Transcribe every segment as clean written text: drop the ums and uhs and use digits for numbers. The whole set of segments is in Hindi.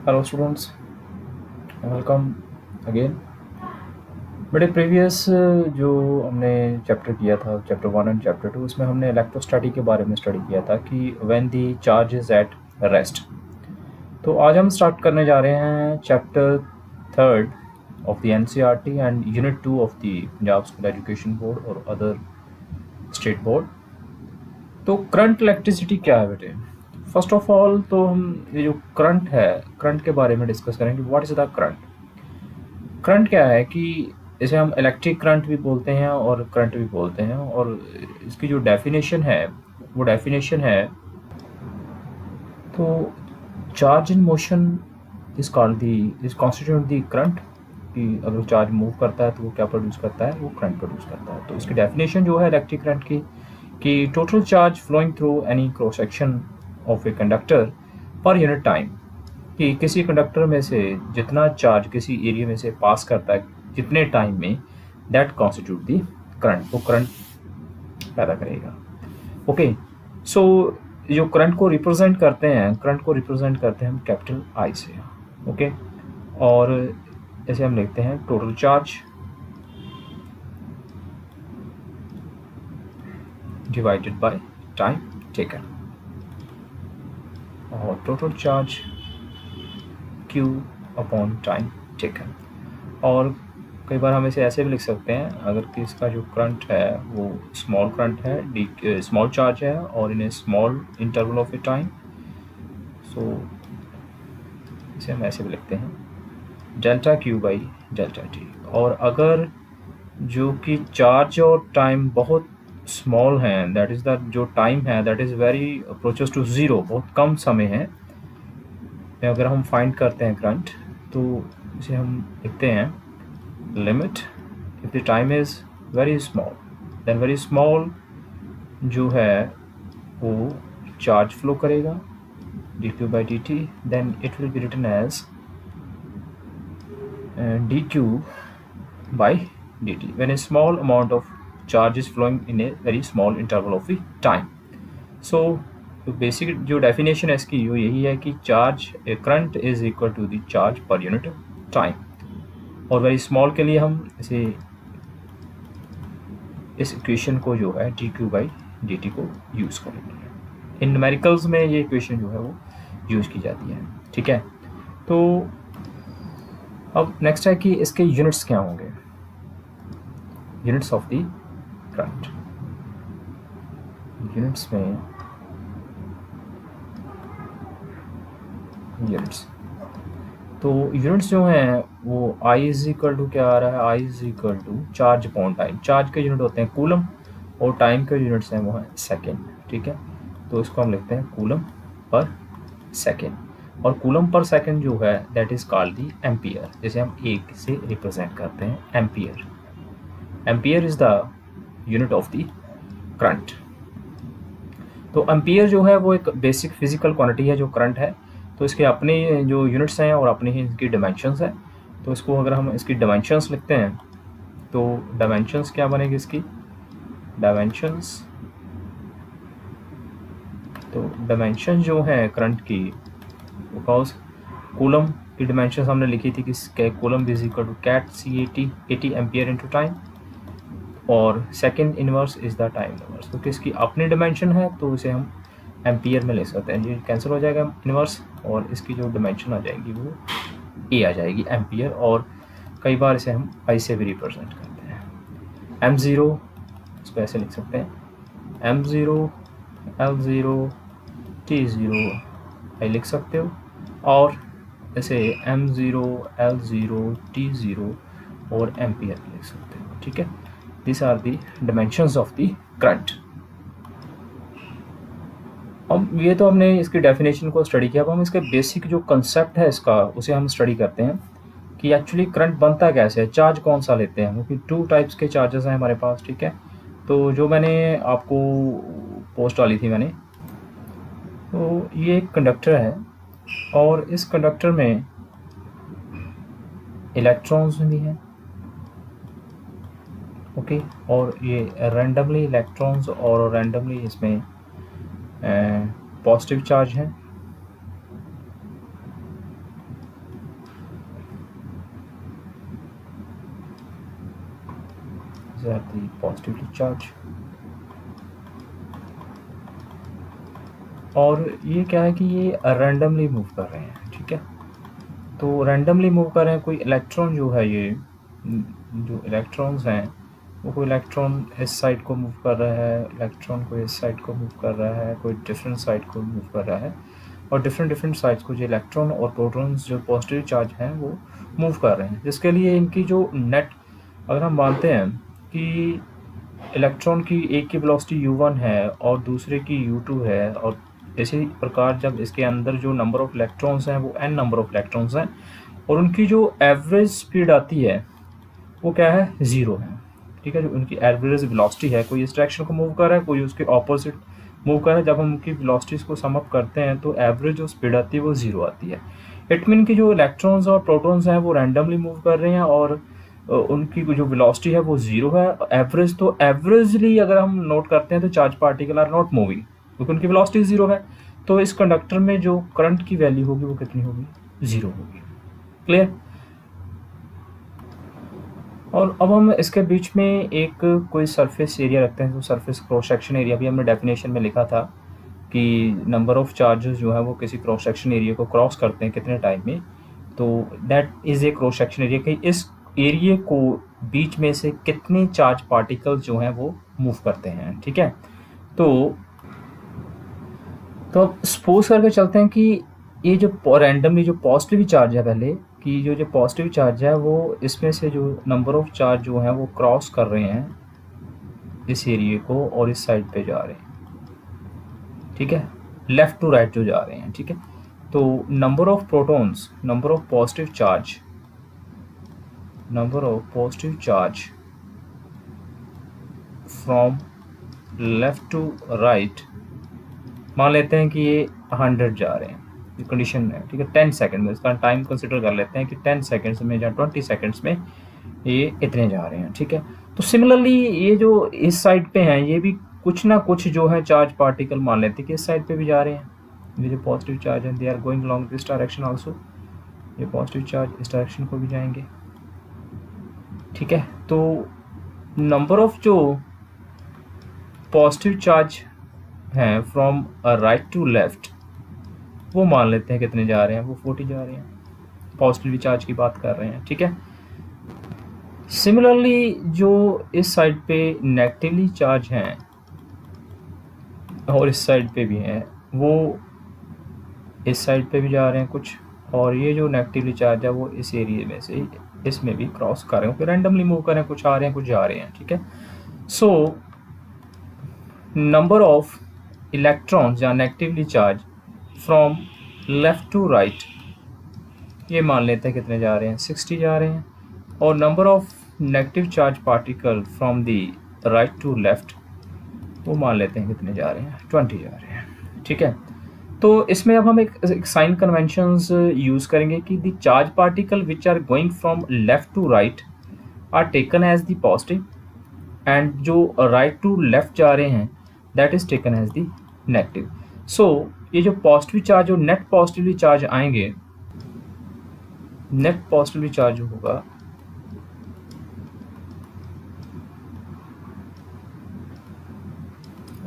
Hello students, welcome again. बड़े प्रीवियस जो हमने चैप्टर किया था, चैप्टर 1 एंड चैप्टर 2, उसमें हमने इलेक्ट्रोस्टैटिक के बारे में स्टडी किया था कि when the charge is at rest. तो आज हम स्टार्ट करने जा रहे हैं chapter 3 of the NCERT and unit 2 of the Punjab school education board और अदर स्टेट बोर्ड। तो करंट इलेक्ट्रिसिटी क्या है बेटे? फर्स्ट ऑफ ऑल तो हम ये जो करंट है, करंट के बारे में डिस्कस करेंगे। What is the current? Current क्या है कि इसे हम इलेक्ट्रिक करंट भी बोलते हैं और करंट भी बोलते हैं, और इसकी जो डेफिनेशन है वो डेफिनेशन है, तो charge in motion is called the is constitute the current. कि अगर चार्ज मूव करता है तो वो क्या प्रोड्यूस करता है? वो करंट प्रोड्यूस करता है। तो इसकी डेफिनेशन जो है इलेक्ट्रिक करंट की, कि total charge flowing through any cross section of a conductor per unit time, कि किसी कंडक्टर में से जितना चार्ज किसी एरिया में से पास करता है जितने टाइम में, दैट कॉन्स्टिट्यूट दी करंट, वो करंट पैदा करेगा। ओके, सो जो करंट को रिप्रेजेंट करते हैं, करंट को रिप्रेजेंट करते हैं हम कैपिटल आई से। ओके, और जैसे हम लिखते हैं total charge divided by time taken, और total charge Q upon time taken. और कई बार हम इसे ऐसे भी लिख सकते हैं, अगर कि इसका जो करंट है वो स्मॉल करंट है, डी स्मॉल चार्ज है और in a small interval of a time, so इसे हम ऐसे भी लिखते हैं delta Q by delta T। और अगर जो कि चार्ज और टाइम बहुत स्मॉल हैं, दैट इज़ द जो टाइम है that is very approaches to zero, बहुत कम समय है, अगर हम फाइंड करते हैं करंट, तो इसे हम लिखते हैं limit if the time is very small, then very small जो है वो चार्ज फ्लो करेगा dq by dt, then it will be written as dq by dt when a small amount of charge is flowing in a very small interval of the time. So तो बेसिक जो डेफिनेशन है इसकी वो यही है कि charge current is equal to the charge per unit time, और वेरी स्मॉल के लिए हम इसे इस इक्वेशन को जो है D Q by D T को यूज़ करेंगे। इन न्यूमेरिकल्स में ये इक्वेशन जो है वो यूज़ की जाती है। ठीक है, तो अब नेक्स्ट है कि इसके यूनिट्स क्या होंगे, units of the current. Units में यूनिट्स, तो यूनिट्स जो हैं वो I इज इक्वल टू क्या आ रहा है, I is equal to charge upon time. Charge के यूनिट होते हैं कूलम और टाइम के यूनिट्स हैं वो हैं सेकेंड। ठीक है, तो इसको हम लिखते हैं कूलम पर सेकेंड, और कूलम पर सेकेंड जो है that is called the ampere, जिसे हम एक से रिप्रेजेंट करते हैं ampere. Ampere is the unit of the current. तो एम्पियर जो है वो एक बेसिक फिजिकल क्वांटिटी है जो करंट है, तो इसके अपने जो यूनिट्स हैं और अपनी ही इसकी डिमेंशंस हैं। तो इसको अगर हम इसकी डिमेंशंस लिखते हैं तो डिमेंशंस क्या बनेगी इसकी, डिमेंशंस, तो डिमेंशन जो है करंट की, बिकॉज कूलम की डिमेंशंस हमने लिखी थी कि कूलम इज इक्वल टू कैट C80 80 एम्पियर इनटू टाइम, और second inverse is the time inverse. तो इसकी अपनी डिमेंशन है तो इसे हम एम्पियर में ले सकते हैं, ये कैंसिल हो जाएगा इनवर्स, और इसकी जो डिमेंशन आ जाएगी वो ए आ जाएगी एम्पियर, और कई बार इसे हम आई से भी रिप्रेजेंट करते हैं। M0 इसको ऐसे लिख सकते हैं M0 L0 T0 आई लिख सकते हो, और ऐसे M0 L0 T0 और एम्पियर लिख सकते हो। ठीक है, this are the dimensions of the current. अब ये तो हमने इसकी डेफिनेशन को स्टडी किया, अब हम इसके बेसिक जो कंसेप्ट है इसका उसे हम स्टडी करते हैं कि एक्चुअली करंट बनता कैसे है, चार्ज कौन सा लेते हैं, क्योंकि टू टाइप्स के चार्जेस हैं हमारे पास। ठीक है, तो जो मैंने आपको पोस्ट डाली थी मैंने, तो ये एक कंडक्टर है और इस कंडक्टर में इलेक्ट्रॉन्स भी हैं। ओके, और ये रैंडमली इलेक्ट्रॉन्स और रैंडमली इसमें पॉजिटिव चार्ज है, these are the positively charged। और ये क्या है कि ये रैंडमली मूव कर रहे हैं, ठीक है। तो रैंडमली मूव कर रहे हैं, कोई इलेक्ट्रॉन जो है, ये जो इलेक्ट्रॉन्स हैं वो कोई इलेक्ट्रॉन इस साइड को मूव कर रहा है, इलेक्ट्रॉन कोई इस साइड को मूव कर रहा है, कोई डिफरेंट साइड को मूव कर रहा है, और डिफरेंट साइड्स को जो इलेक्ट्रॉन और प्रोटॉन्स जो पॉजिटिव चार्ज हैं वो मूव कर रहे हैं, जिसके लिए इनकी जो नेट, अगर हम मानते हैं कि इलेक्ट्रॉन की एक की वेलोसिटी u1 है और दूसरे की u2 है, और इसी प्रकार जब इसके अंदर जो नंबर ऑफ इलेक्ट्रॉन्स हैं वो n नंबर ऑफ इलेक्ट्रॉन्स हैं, और उनकी जो एवरेज स्पीड आती है वो क्या है, 0 है, ठीक है। जो उनकी एवरेज वेलोसिटी है, कोई इस डायरेक्शन को मूव कर रहा है, कोई उसके ऑपोजिट मूव कर रहा है, जब हम उनकी वेलोसिटीज को सम अप करते हैं तो एवरेज जो स्पीड आती है वो 0 आती है। इट मीन कि जो इलेक्ट्रॉन्स और प्रोटॉन्स हैं वो रैंडमली मूव कर रहे हैं और उनकी जो वेलोसिटी है वो 0 है। एवरेज, तो एवरेजली अगर हम नोट करते हैं तो charge particle are not moving, क्योंकि उनकी वेलोसिटी 0 है। तो इस कंडक्टर में जो करंट की वैल्यू होगी वो कितनी होगी, 0 होगी। क्लियर। और अब हम इसके बीच में एक कोई सरफेस एरिया रखते हैं, तो सरफेस क्रॉस सेक्शन एरिया भी हमने डेफिनेशन में लिखा था कि नंबर ऑफ चार्जेस जो है वो किसी क्रॉस सेक्शन एरिया को क्रॉस करते हैं कितने टाइम में, तो that is a cross section area, कि इस एरिया को बीच में से कितने चार्ज पार्टिकल जो हैं वो मूव करते हैं, ठीक है। तो अब सपोज करके चलते हैं कि ये जो रैंडमली जो पॉजिटिव चार्ज है, पहले कि जो पॉजिटिव चार्ज है वो इसमें से जो नंबर ऑफ चार्ज जो हैं वो क्रॉस कर रहे हैं इस एरिया को और इस साइड पे जा रहे हैं, ठीक है, लेफ़्ट टू राइट जो जा रहे हैं, ठीक है। तो number of protons, number of positive charge from left to right, मान लेते हैं कि ये 100 जा रहे हैं, ये कंडीशन है, ठीक है। 10 सेकंड में, इसका टाइम कंसिडर कर लेते हैं कि 10 सेकंड्स में या 20 सेकंड्स में ये इतने जा रहे हैं, ठीक है। तो सिमिलरली ये जो इस साइड पे हैं ये भी कुछ ना कुछ जो है चार्ज पार्टिकल मान लेते हैं कि इस साइड पे भी जा रहे हैं, ये जो पॉजिटिव चार्ज है they are going along this direction also, ये पॉजिटिव चार्ज इस डायरेक्शन को भी जाएंगे, ठीक है। तो नंबर ऑफ जो पॉजिटिव चार्ज हैं फ्रॉम राइट टू लेफ्ट वो मान लेते हैं कितने जा रहे हैं, वो 40 जा रहे हैं, पॉजिटिव चार्ज की बात कर रहे हैं, ठीक है। सिमिलरली जो इस साइड पे नेगेटिवली चार्ज हैं और इस साइड पे भी हैं, वो इस साइड पे भी जा रहे हैं कुछ, और ये जो नेगेटिवली चार्ज है वो इस एरिया में से इसमें भी क्रॉस कर रहे हैं, फिर रैंडमली मूव कर रहे हैं, कुछ आ रहे हैं कुछ जा रहे हैं, ठीक है। सो नंबर ऑफ इलेक्ट्रॉन्स या negatively charge from left to right ये मान लेते हैं कितने जा रहे हैं, 60 जा रहे हैं, और number of negative charge particle from the right to left वो मान लेते हैं कितने जा रहे हैं, 20 जा रहे हैं, ठीक है। तो इसमें अब हम एक साइन कन्वेंशंस यूज़ करेंगे कि the charge particle which are going from left to right are taken as the positive, and जो राइट टू लेफ़्ट जा रहे हैं that is taken as the negative. So ये जो पॉजिटिव चार्ज, जो नेट पॉजिटिवली चार्ज आएंगे, नेट पॉजिटिवली चार्ज होगा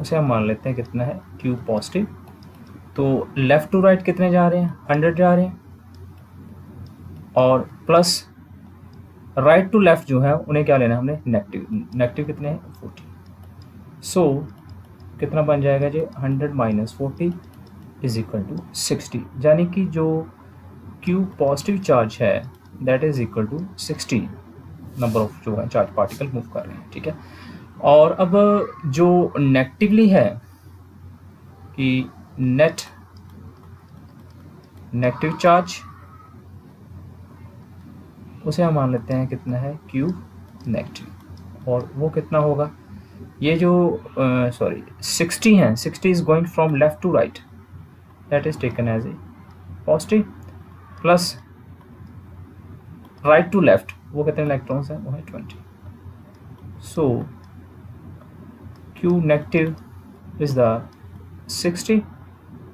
उसे हम मान लेते हैं कितना है, Q पॉजिटिव। तो लेफ़्ट टू राइट कितने जा रहे हैं, 100 जा रहे हैं, और प्लस राइट टू लेफ़्ट जो है उन्हें क्या लेना है हमने, नेगेटिव कितने हैं, 40। सो कितना बन जाएगा जी, 100 माइनस 40 इज इक्वल टू 60, यानी कि जो Q पॉजिटिव चार्ज है that is equal to 60 number of जो है चार्ज पार्टिकल मूव कर रहे हैं, ठीक है। और अब जो नेगेटिवली है कि नेट नेगेटिव चार्ज उसे हम मान लेते हैं कितना है, Q नेगेटिव, और वो कितना होगा, ये जो 60 हैं, 60 is going from left to right that is taken as a positive, plus right to left वो कितने इलेक्ट्रॉन्स हैं, वो है 20। So Q negative is the 60,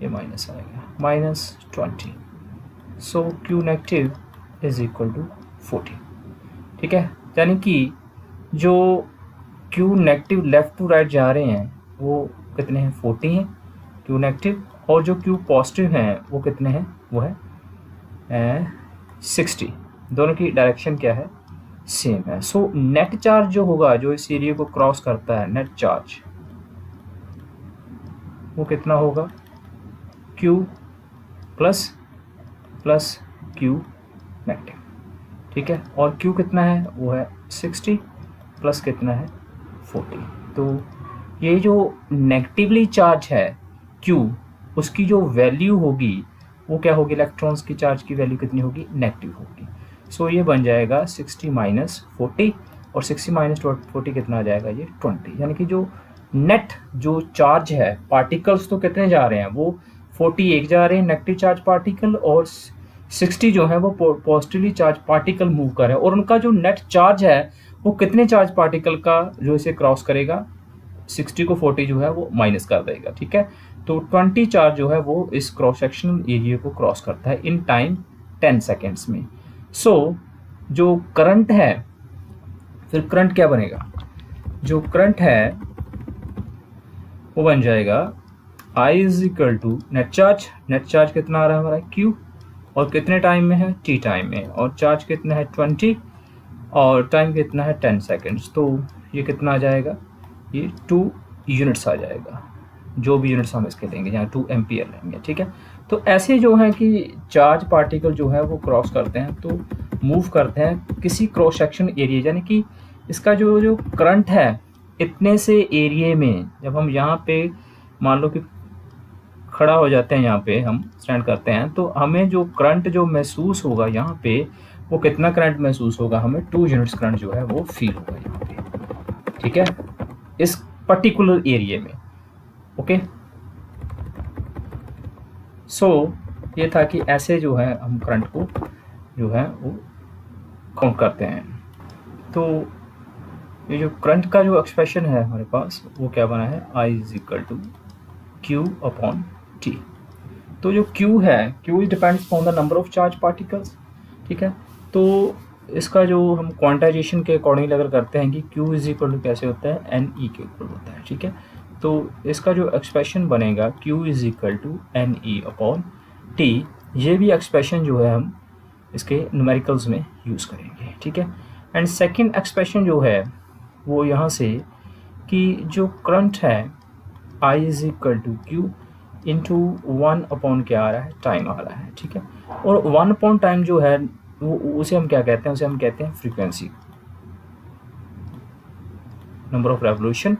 ये माइनस आएगा, minus 20। So Q negative is equal to 40, ठीक है। यानी कि जो Q negative left to right जा रहे हैं वो कितने हैं, 40 हैं क्यू नेगेटिव, और जो क्यू पॉजिटिव हैं वो कितने हैं, वो है 60। दोनों की डायरेक्शन क्या है, सेम है। सो नेट चार्ज जो होगा जो इस एरिया को क्रॉस करता है, नेट चार्ज वो कितना होगा, Q plus plus Q negative, ठीक है। और क्यू कितना है, वो है 60 प्लस कितना है 40। तो ये जो नेगेटिवली चार्ज है क्यू, उसकी जो वैल्यू होगी वो क्या होगी, इलेक्ट्रॉन्स की चार्ज की वैल्यू कितनी होगी, नेगेटिव होगी। सो ये बन जाएगा 60 माइनस 40, और 60 माइनस 40 कितना आ जाएगा, ये 20। यानी कि जो नेट जो चार्ज है, पार्टिकल्स तो कितने जा रहे हैं, वो 41 जा रहे हैं नेगेटिव चार्ज पार्टिकल, और 60 जो है वो पॉजिटिवली चार्ज पार्टिकल मूव कर रहे हैं, और उनका जो नेट चार्ज है वो कितने चार्ज पार्टिकल का जो इसे क्रॉस करेगा, 60 को 40 जो है वो माइनस कर देगा, ठीक है। तो 20 चार्ज जो है वो इस क्रॉस सेक्शनल एरिया को क्रॉस करता है इन टाइम 10 सेकेंड्स में। सो जो करंट है, फिर करंट क्या बनेगा, जो करंट है वो बन जाएगा I is equal to net charge. Net charge कितना आ रहा है हमारा, Q, और कितने टाइम में है, T टाइम में, और चार्ज कितना है 20, और टाइम कितना है 10 सेकेंड्स। तो ये कितना आ जाएगा, ये 2 यूनिट्स आ जाएगा, जो भी यूनिट्स हम इसके लेंगे, यहाँ 2 एम्पियर लेंगे, ठीक है। तो ऐसे जो है कि चार्ज पार्टिकल जो है वो क्रॉस करते हैं, तो मूव करते हैं किसी क्रॉस सेक्शन एरिया, यानी कि इसका जो करंट है इतने से एरिया में, जब हम यहाँ पे मान लो कि खड़ा हो जाते हैं, यहाँ पे हम स्टैंड करते हैं, तो हमें जो करंट जो महसूस होगा यहाँ पे, वो कितना करंट महसूस होगा, हमें 2 यूनिट्स करंट जो है वो फील होगा यहाँ पे, ठीक है, इस पर्टिकुलर एरिया में। ओके, सो ये था कि ऐसे जो है हम करंट को जो है वो काउंट करते हैं। तो ये जो करंट का जो एक्सप्रेशन है हमारे पास वो क्या बना है, I is equal to Q upon T। तो जो Q है, Q depends on the number of charge particles, ठीक है। तो इसका जो हम क्वांटाइजेशन के अकॉर्डिंग अगर करते हैं कि Q इज इक्वल टू कैसे होता है, NE के इक्वल होता है, ठीक है। तो इसका जो एक्सप्रेशन बनेगा Q is equal to NE upon T, ये भी एक्सप्रेशन जो है हम इसके न्यूमेरिकल्स में यूज़ करेंगे, ठीक है। एंड सेकेंड एक्सप्रेशन जो है वो यहाँ से कि जो करंट है I is equal to Q into 1 upon क्या आ रहा है, टाइम आ रहा है, ठीक है। और 1 अपॉन टाइम जो है वो उसे हम क्या कहते हैं, उसे हम कहते हैं फ्रीक्वेंसी, नंबर ऑफ रेवोल्यूशन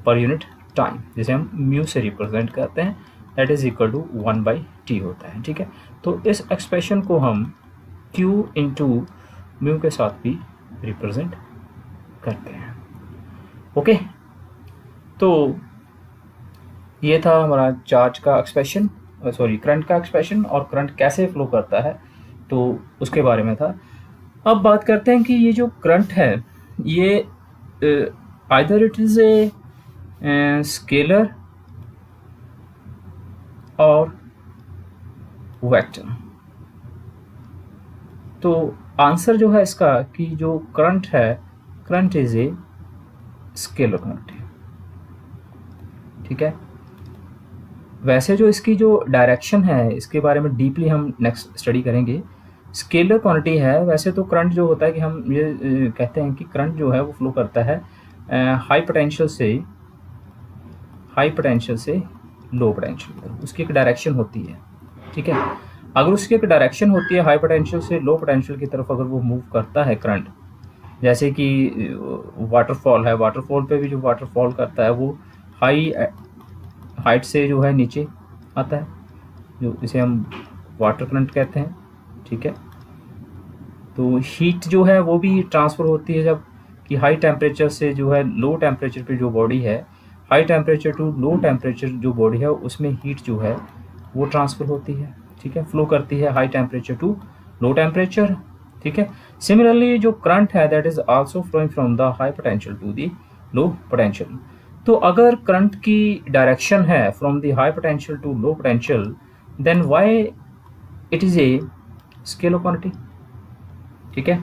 पर यूनिट टाइम, जिसे हम म्यू से रिप्रेजेंट करते हैं, that is equal to 1/t होता है, ठीक है। तो इस एक्सप्रेशन को हम Q इंटू म्यू के साथ भी रिप्रेजेंट करते हैं। ओके, तो ये था हमारा चार्ज का एक्सप्रेशन, सॉरी करंट का एक्सप्रेशन, और करंट कैसे फ्लो करता है तो उसके बारे में था। अब बात करते हैं कि ये जो करंट है ये either it is a scalar और वेक्टर। तो आंसर जो है इसका कि जो करंट है, current is a scalar quantity, ठीक है। वैसे जो इसकी जो डायरेक्शन है इसके बारे में डीपली हम नेक्स्ट स्टडी करेंगे। स्केलर क्वांटिटी है, वैसे तो करंट जो होता है कि हम ये कहते हैं कि करंट जो है वो फ्लो करता है हाई पोटेंशियल से लो पोटेंशियल, उसकी एक डायरेक्शन होती है, ठीक है। अगर उसकी एक डायरेक्शन होती है हाई पोटेंशियल से लो पोटेंशियल की तरफ अगर वो मूव करता है करंट, जैसे कि वाटरफॉल है, वाटरफॉल पे भी जो वाटरफॉल करता है वो हाइट से जो है नीचे आता है, जो इसे हम वाटर करंट कहते हैं, ठीक है। तो हीट जो है वो भी ट्रांसफ़र होती है जब कि हाई टेम्परेचर से जो है लो टेम्परेचर पे जो बॉडी है, high temperature to low temperature जो बॉडी है उसमें हीट जो है वो ट्रांसफ़र होती है, ठीक है, फ्लो करती है high temperature to low temperature, ठीक है। सिमिलरली जो करंट है that is also flowing from the high potential to the low potential. तो अगर करंट की डायरेक्शन है from the high potential to low potential, then why it is a scalar quantity, ठीक है।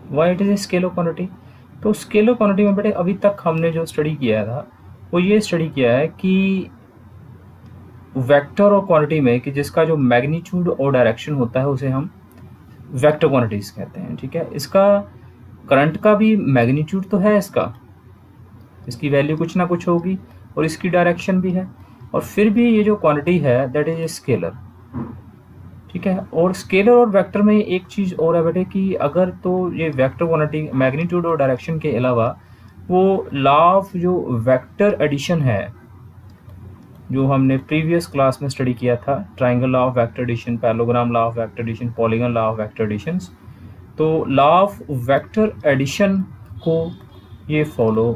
Why it is a scalar quantity, तो स्केलर क्वांटिटी में बेटे अभी तक हमने जो स्टडी किया था वो ये स्टडी किया है कि वेक्टर और क्वांटिटी में कि जिसका जो मैग्नीट्यूड और डायरेक्शन होता है उसे हम वेक्टर क्वांटिटीज कहते हैं। ठीक है, इसका करंट का भी मैग्नीट्यूड तो है, इसकी वैल्यू कुछ ना कुछ होगी और इसकी डायरेक्शन भी है, और फिर भी ये जो क्वांटिटी है दैट इज स्केलर। ठीक है, और स्केलर और वेक्टर में एक चीज़ और है बेटे कि अगर तो ये वेक्टर क्वांटिटी मैग्नीट्यूड और डायरेक्शन के अलावा वो लॉ ऑफ जो वेक्टर एडिशन है जो हमने प्रीवियस क्लास में स्टडी किया था, triangle law of vector addition, parallelogram law of vector addition, polygon law of vector addition, तो लॉ ऑफ वेक्टर एडिशन को ये फॉलो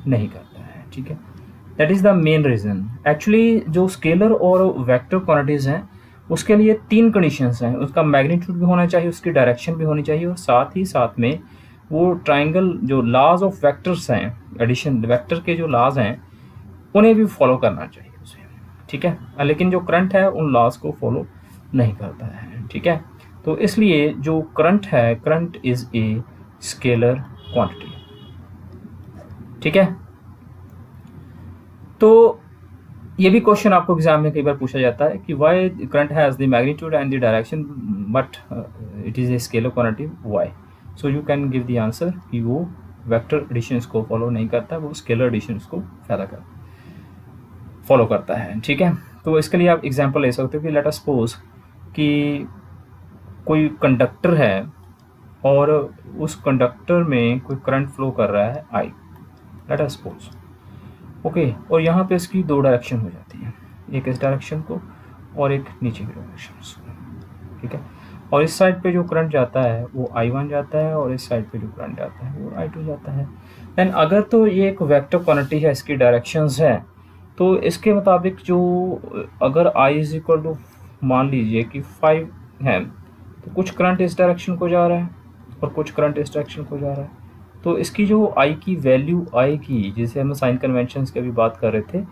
नहीं करता है। ठीक है, that is the main reason. Actually जो स्केलर और वेक्टर क्वांटिटीज़ हैं उसके लिए 3 कंडीशंस हैं, उसका मैग्नीट्यूड भी होना चाहिए, उसकी डायरेक्शन भी होनी चाहिए, और साथ ही साथ में वो ट्राइंगल जो लॉज ऑफ वेक्टर्स हैं, एडिशन वेक्टर के जो लॉज हैं उन्हें भी फॉलो करना चाहिए उसे। ठीक है, लेकिन जो करंट है उन लॉज को फॉलो नहीं करता है। ठीक है, तो इसलिए जो करंट है, current is a scalar quantity. ठीक है, तो ये भी क्वेश्चन आपको एग्जाम में कई बार पूछा जाता है कि why current has the magnitude and the direction but it is a scalar quantity, why. So you can give the answer कि वो वेक्टर एडिशंस को फॉलो नहीं करता, वो स्केलर एडिशंस को फॉलो करता है। ठीक है, तो इसके लिए आप एग्जांपल ले सकते हो कि लेट अस सपोज कि कोई कंडक्टर है और उस कंडक्टर में कोई करंट फ्लो कर रहा है आई, लेट अस सपोज, ओके, और यहाँ पे इसकी 2 डायरेक्शन हो जाती हैं, एक इस डायरेक्शन को और एक नीचे की डायरेक्शन को। ठीक है, और इस साइड पे जो करंट जाता है वो I1 जाता है और इस साइड पे जो करंट जाता है वो I2 जाता है। देन अगर तो ये एक वेक्टर क्वांटिटी है, इसकी डायरेक्शंस है, तो इसके मुताबिक जो अगर I इज इक्वल टू मान लीजिए कि 5 है, तो कुछ करंट इस डायरेक्शन को जा रहा है और कुछ करंट इस डायरेक्शन को जा रहा है, तो इसकी जो I की वैल्यू आएगी, जिसे हम साइन कन्वेंशंस की अभी बात कर रहे थे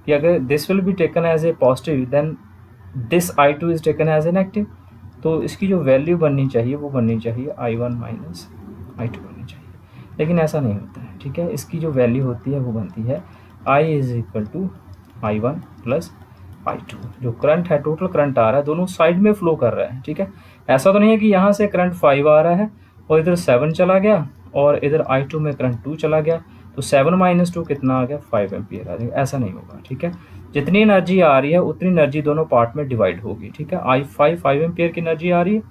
कि अगर this will be taken as a positive then this I2 is taken as a negative, तो इसकी जो वैल्यू बननी चाहिए वो बननी चाहिए I1 माइनस I2 बननी चाहिए, लेकिन ऐसा नहीं होता है। ठीक है, इसकी जो वैल्यू होती है वो बनती है I is equal to I1 plus I2। जो करंट है, टोटल करंट आ रहा है, दोनों साइड में फ्लो कर रहा है। ठीक है, ऐसा तो नहीं है कि यहाँ से करंट 5 आ रहा है और इधर 7 चला गया और इधर I2 में करंट 2 चला गया, तो 7 माइनस 2 कितना आ गया, 5 एम्पियर आ जाएगा, ऐसा नहीं होगा। ठीक है, जितनी एनर्जी आ रही है उतनी एनर्जी दोनों पार्ट में डिवाइड होगी। ठीक है, I5 एम्पियर की एनर्जी आ रही है,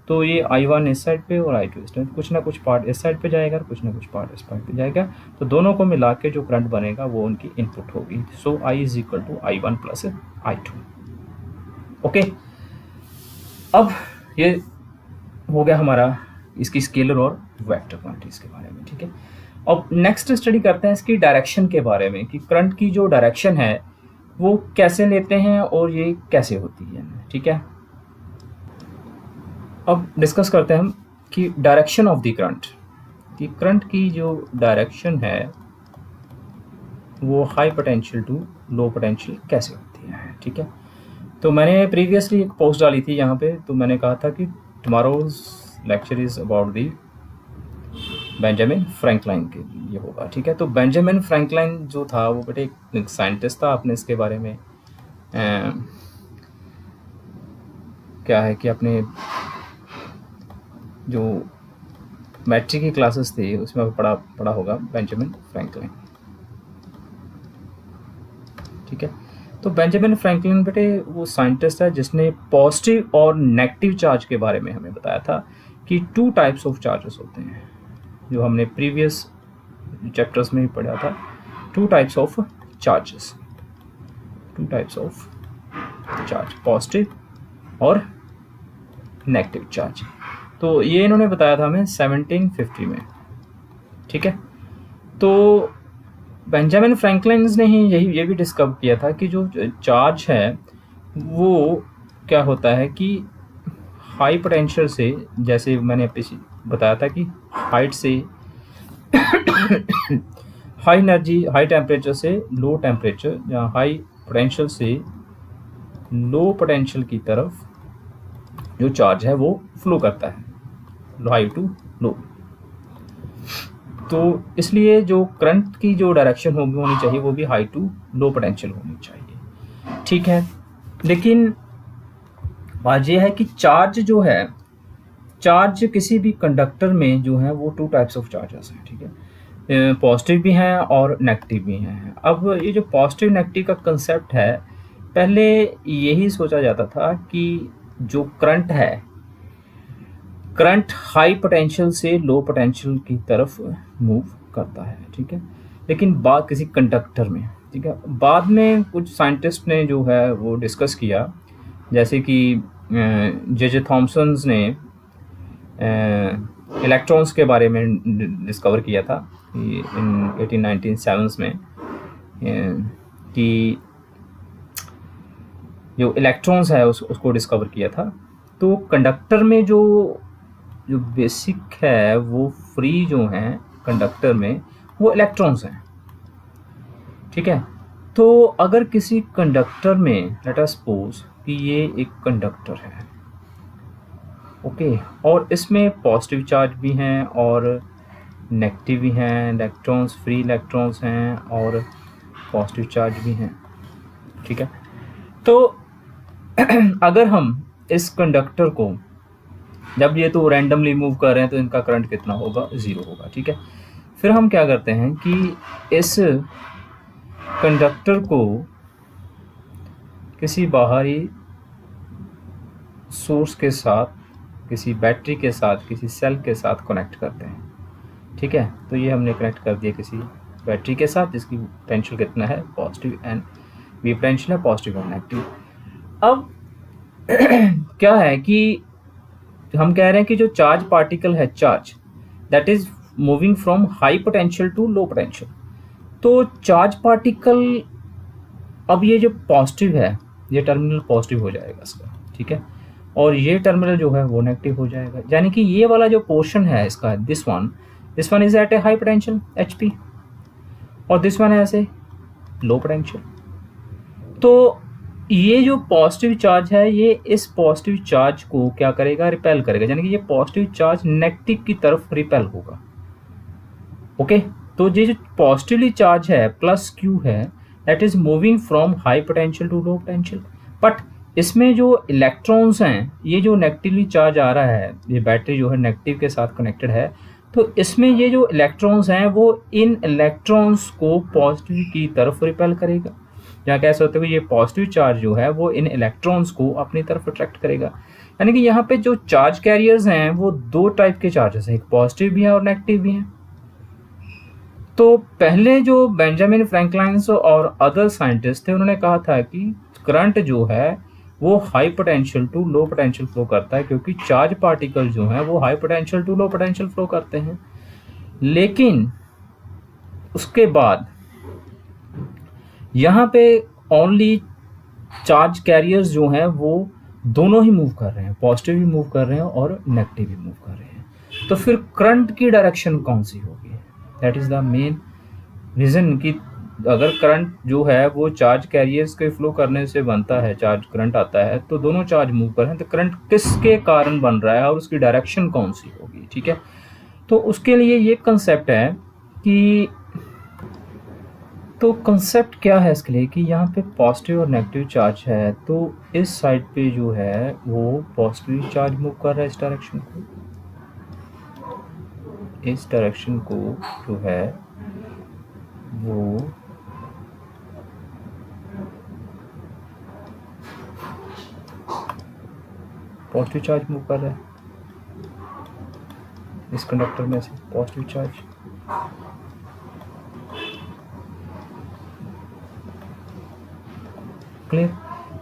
तो ये I1 इस साइड पे और I2 इस साइड, कुछ ना कुछ पार्ट इस साइड पे जाएगा और कुछ ना कुछ पार्ट इस साइड पे जाएगा, तो दोनों को मिला के जो करंट बनेगा वो उनकी इनपुट होगी। So I is equal to I1 plus I2। Okay, अब ये हो गया हमारा इसकी स्केलर और वेक्टर क्वांटिटीज के बारे में। ठीक है, अब नेक्स्ट स्टडी करते हैं इसकी डायरेक्शन के बारे में कि करंट की जो डायरेक्शन है वो कैसे लेते हैं और ये कैसे होती है। ठीक है, अब डिस्कस करते हैं हम कि डायरेक्शन ऑफ द करंट, कि करंट की जो डायरेक्शन है वो high potential to low potential कैसे होती है। ठीक है, तो मैंने प्रीवियसली एक पोस्ट डाली थी यहाँ पे, तो मैंने कहा था कि tomorrow's lecture is about the Benjamin Franklin के ये होगा। ठीक है, तो बेंजामिन फ्रैंकलिन जो था वो बेटे एक साइंटिस्ट था, आपने इसके बारे में क्या है कि अपने जो मैट्रिक की क्लासेस थी उसमें पढ़ा होगा बेंजामिन फ्रैंकलिन। ठीक है, तो बेंजामिन फ्रैंकलिन बेटे वो साइंटिस्ट है जिसने पॉजिटिव और नेगेटिव चार्ज के बारे में हमें बताया था कि 2 टाइप्स ऑफ चार्जेस होते हैं, जो हमने प्रीवियस चैप्टर्स में ही पढ़ा था। 2 types of charges, 2 types of charge, positive और नेगेटिव चार्ज। तो ये इन्होंने बताया था हमें 1750 में। ठीक है, तो बेंजामिन फ्रैंकलिन ने ही ये भी डिस्कवर किया था कि जो चार्ज है वो क्या होता है कि हाई पोटेंशियल से, जैसे मैंने बताया था कि हाइट से हाई एनर्जी, हाई टेम्परेचर से लो टेम्परेचर, या हाई पोटेंशियल से लो पोटेंशियल की तरफ जो चार्ज है वो फ्लो करता है, हाई टू लो। तो इसलिए जो करंट की जो डायरेक्शन होनी चाहिए वो भी हाई टू लो पोटेंशियल होनी चाहिए, ठीक है। लेकिन बात यह है कि चार्ज जो है, चार्ज किसी भी कंडक्टर में जो है वो टू टाइप्स ऑफ चार्जेस हैं, ठीक है, पॉजिटिव भी हैं और नेगेटिव भी हैं। अब ये जो पॉजिटिव नेगेटिव का कंसेप्ट है, पहले यही सोचा जाता था कि जो करंट है, करंट हाई पोटेंशियल से लो पोटेंशियल की तरफ मूव करता है, ठीक है, लेकिन बात किसी कंडक्टर में, ठीक है। बाद में कुछ साइंटिस्ट ने जो है वो डिस्कस किया, जैसे कि जे थॉमसन ने इलेक्ट्रॉन्स के बारे में डिस्कवर किया था इन 1897 में, कि जो इलेक्ट्रॉन्स है उसको डिस्कवर किया था। तो कंडक्टर में जो बेसिक है वो फ्री जो हैं कंडक्टर में वो इलेक्ट्रॉन्स हैं, ठीक है। तो अगर किसी कंडक्टर में लेट अस सपोज कि ये एक कंडक्टर है, ओके, और इसमें पॉजिटिव चार्ज भी हैं और नेगेटिव भी हैं, इलेक्ट्रॉन्स फ्री इलेक्ट्रॉन्स हैं और पॉजिटिव चार्ज भी हैं, ठीक है। तो अगर हम इस कंडक्टर को, जब ये तो रैंडमली मूव कर रहे हैं तो इनका करंट कितना होगा, 0 होगा, ठीक है। फिर हम क्या करते हैं कि इस कंडक्टर को किसी बाहरी सोर्स के साथ, किसी बैटरी के साथ, किसी सेल के साथ कनेक्ट करते हैं, ठीक है। तो ये हमने कनेक्ट कर दिया किसी बैटरी के साथ जिसकी पोटेंशियल कितना है, पॉजिटिव, एंड वी पोटेंशियल है पॉजिटिव और नेगेटिव। अब क्या है कि हम कह रहे हैं कि जो चार्ज पार्टिकल है, charge that is moving from high potential to low potential. तो चार्ज पार्टिकल, अब ये जो पॉजिटिव है, ये टर्मिनल पॉजिटिव हो जाएगा इसका, ठीक है, और ये टर्मिनल जो है वो नेगेटिव हो जाएगा। यानी कि ये वाला जो पोर्शन है इसका, this one is at a high potential HP और दिस वन है ऐसे लो पोटेंशियल। तो ये जो पॉजिटिव चार्ज है ये इस पॉजिटिव चार्ज को क्या करेगा, रिपेल करेगा, यानी कि ये पॉजिटिव चार्ज नेगेटिव की तरफ रिपेल होगा, ओके। तो ये जो पॉजिटिवली चार्ज है प्लस Q है, that is moving from high potential to low potential. But इसमें जो इलेक्ट्रॉन्स हैं, ये जो नेगेटिवली चार्ज आ रहा है, ये बैटरी जो है नेगेटिव के साथ कनेक्टेड है, तो इसमें ये जो इलेक्ट्रॉन्स हैं वो इन इलेक्ट्रॉन्स को पॉजिटिव की तरफ रिपेल करेगा। यहाँ कैसे होते हुए ये पॉजिटिव चार्ज जो है वो इन इलेक्ट्रॉन्स को अपनी तरफ अट्रैक्ट करेगा। यानी कि यहाँ पे जो चार्ज कैरियर्स हैं वो दो टाइप के चार्जेस हैं, एक पॉजिटिव भी है और नेगेटिव भी हैं। तो पहले जो बेंजामिन फ्रैंकलिन और अदर साइंटिस्ट थे, उन्होंने कहा था कि करंट जो है वो high potential to low potential flow करता है, क्योंकि चार्ज पार्टिकल जो है वो high potential to low potential flow करते हैं। लेकिन उसके बाद यहाँ पे ओनली चार्ज कैरियर्स जो हैं वो दोनों ही मूव कर रहे हैं, पॉजिटिव भी मूव कर रहे हैं और नेगेटिव भी मूव कर रहे हैं। तो फिर करंट की डायरेक्शन कौन सी होगी, that is the main reason कि अगर करंट जो है वो चार्ज कैरियर्स के फ्लो करने से बनता है, चार्ज करंट आता है, तो दोनों चार्ज मूव कर रहे हैं, तो करंट किसके कारण बन रहा है और उसकी डायरेक्शन कौन सी होगी, ठीक है। तो उसके लिए ये कंसेप्ट है कि, तो कंसेप्ट क्या है इसके लिए कि यहाँ पे पॉजिटिव और नेगेटिव चार्ज है, तो इस साइड पे जो है वो पॉजिटिव चार्ज मूव कर रहा है इस डायरेक्शन को, इस डायरेक्शन को जो है वो पॉजिटिव चार्ज मूव कर रहा है इस कंडक्टर में से, पॉजिटिव चार्ज। क्लियर।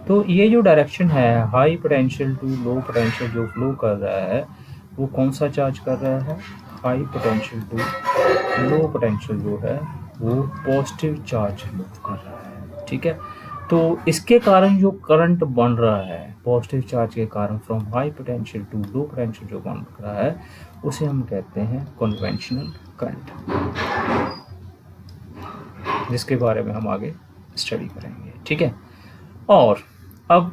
तो ये जो डायरेक्शन है high potential to low potential जो फ्लो कर रहा है वो कौन सा चार्ज कर रहा है, high potential to low potential जो है वो पॉजिटिव चार्ज मूव कर रहा है, ठीक है। तो इसके कारण जो करंट बन रहा है पॉजिटिव चार्ज के कारण from high potential to low potential जो बन रहा है उसे हम कहते हैं कन्वेंशनल करंट, जिसके बारे में हम आगे स्टडी करेंगे, ठीक है। और अब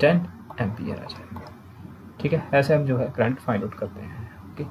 10 एम्पियर आ जाएगा। ठीक है, ऐसे हम जो है करंट फाइंड आउट करते हैं। ओके,